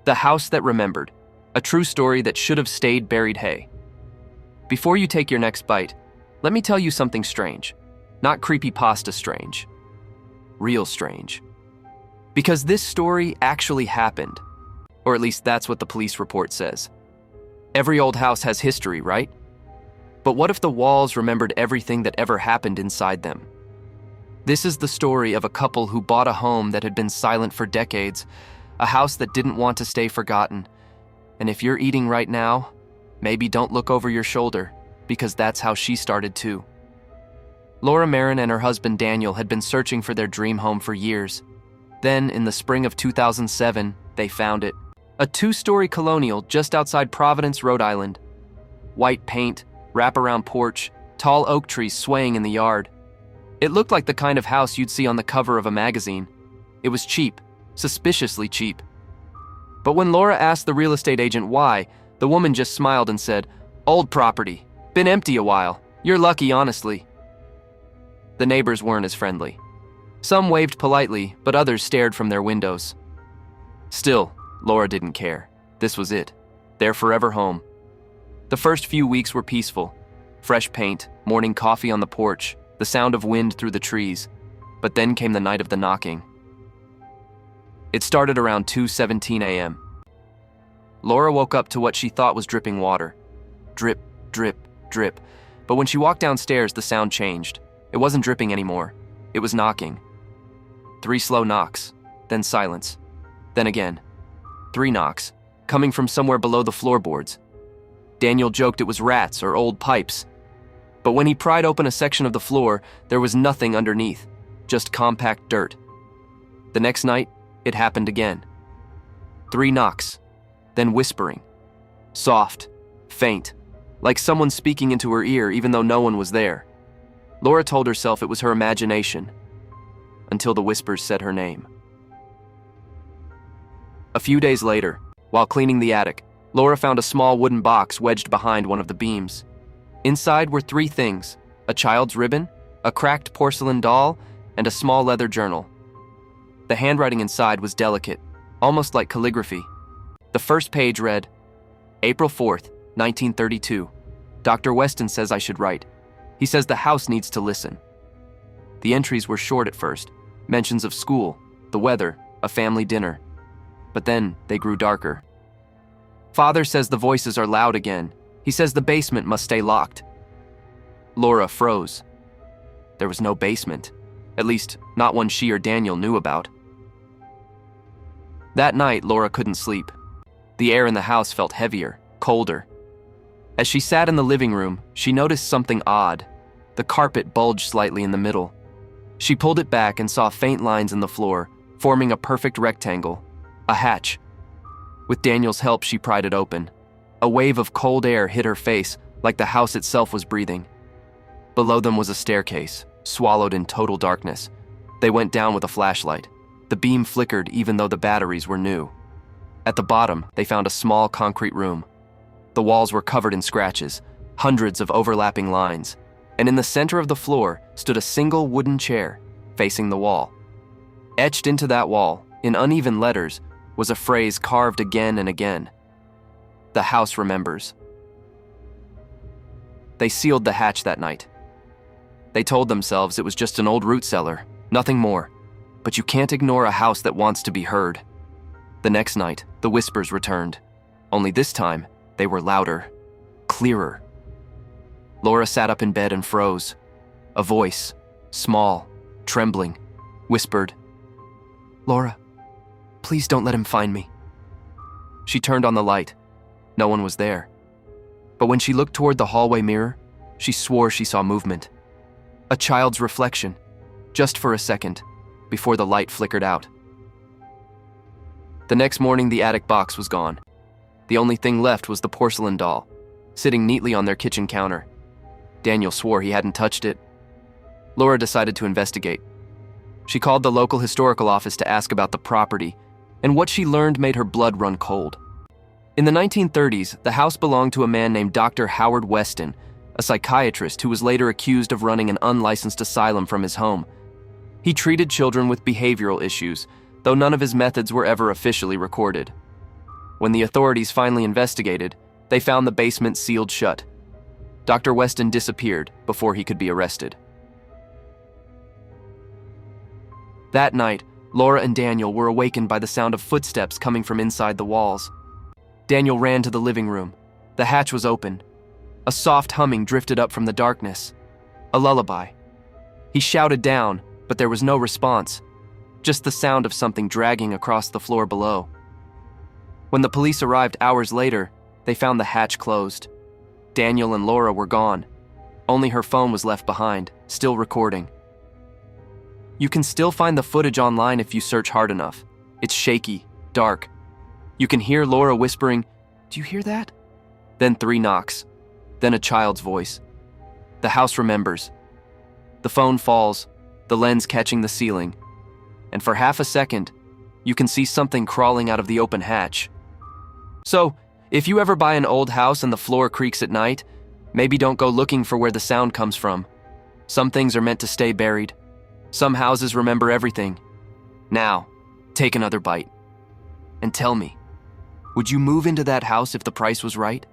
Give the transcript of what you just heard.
The House That Remembered, a true story that should have stayed buried hay. Before you take your next bite, let me tell you something strange. Not creepypasta strange. Real strange. Because this story actually happened. Or at least that's what the police report says. Every old house has history, right? But what if the walls remembered everything that ever happened inside them? This is the story of a couple who bought a home that had been silent for decades, a house that didn't want to stay forgotten. And if you're eating right now, maybe don't look over your shoulder, because that's how she started too. Laura Marin and her husband Daniel had been searching for their dream home for years. Then, in the spring of 2007, they found it. A 2-story colonial just outside Providence, Rhode Island. White paint, wraparound porch, tall oak trees swaying in the yard. It looked like the kind of house you'd see on the cover of a magazine. It was cheap, suspiciously cheap. But when Laura asked the real estate agent why, the woman just smiled and said, "Old property. Been empty a while. You're lucky, honestly." The neighbors weren't as friendly. Some waved politely, but others stared from their windows. Still, Laura didn't care. This was it. Their forever home. The first few weeks were peaceful. Fresh paint, morning coffee on the porch, the sound of wind through the trees. But then came the night of the knocking. It started around 2:17 a.m. Laura woke up to what she thought was dripping water. Drip, drip, drip. But when she walked downstairs, the sound changed. It wasn't dripping anymore. It was knocking. 3 slow knocks, then silence. Then again. 3 knocks, coming from somewhere below the floorboards. Daniel joked it was rats or old pipes. But when he pried open a section of the floor, there was nothing underneath, just compact dirt. The next night, it happened again. 3 knocks, then whispering. Soft, faint, like someone speaking into her ear even though no one was there. Laura told herself it was her imagination, until the whispers said her name. A few days later, while cleaning the attic, Laura found a small wooden box wedged behind one of the beams. Inside were 3 things: a child's ribbon, a cracked porcelain doll, and a small leather journal. The handwriting inside was delicate, almost like calligraphy. The first page read, "April 4th, 1932. Dr. Weston says I should write. He says the house needs to listen." The entries were short at first, mentions of school, the weather, a family dinner. But then they grew darker. "Father says the voices are loud again. He says the basement must stay locked." Laura froze. There was no basement, at least not one she or Daniel knew about. That night, Laura couldn't sleep. The air in the house felt heavier, colder. As she sat in the living room, she noticed something odd. The carpet bulged slightly in the middle. She pulled it back and saw faint lines in the floor, forming a perfect rectangle, a hatch. With Daniel's help, she pried it open. A wave of cold air hit her face, like the house itself was breathing. Below them was a staircase, swallowed in total darkness. They went down with a flashlight. The beam flickered even though the batteries were new. At the bottom, they found a small concrete room. The walls were covered in scratches, hundreds of overlapping lines, and in the center of the floor stood a single wooden chair, facing the wall. Etched into that wall, in uneven letters, was a phrase carved again and again. "The house remembers." They sealed the hatch that night. They told themselves it was just an old root cellar, nothing more. But you can't ignore a house that wants to be heard. The next night, the whispers returned. Only this time, they were louder, clearer. Laura sat up in bed and froze. A voice, small, trembling, whispered, "Laura, please don't let him find me." She turned on the light. No one was there. But when she looked toward the hallway mirror, she swore she saw movement. A child's reflection, just for a second, before the light flickered out. The next morning, the attic box was gone. The only thing left was the porcelain doll, sitting neatly on their kitchen counter. Daniel swore he hadn't touched it. Laura decided to investigate. She called the local historical office to ask about the property, and what she learned made her blood run cold. In the 1930s, the house belonged to a man named Dr. Howard Weston, a psychiatrist who was later accused of running an unlicensed asylum from his home. He treated children with behavioral issues, though none of his methods were ever officially recorded. When the authorities finally investigated, they found the basement sealed shut. Dr. Weston disappeared before he could be arrested. That night, Laura and Daniel were awakened by the sound of footsteps coming from inside the walls. Daniel ran to the living room. The hatch was open. A soft humming drifted up from the darkness. A lullaby. He shouted down, but there was no response, just the sound of something dragging across the floor below. When the police arrived hours later, they found the hatch closed. Daniel and Laura were gone. Only her phone was left behind, still recording. You can still find the footage online if you search hard enough. It's shaky, dark. You can hear Laura whispering, "Do you hear that?" Then 3 knocks. Then a child's voice. The house remembers. The phone falls, the lens catching the ceiling. And for half a second, you can see something crawling out of the open hatch. So, if you ever buy an old house and the floor creaks at night, maybe don't go looking for where the sound comes from. Some things are meant to stay buried. Some houses remember everything. Now, take another bite. And tell me, would you move into that house if the price was right?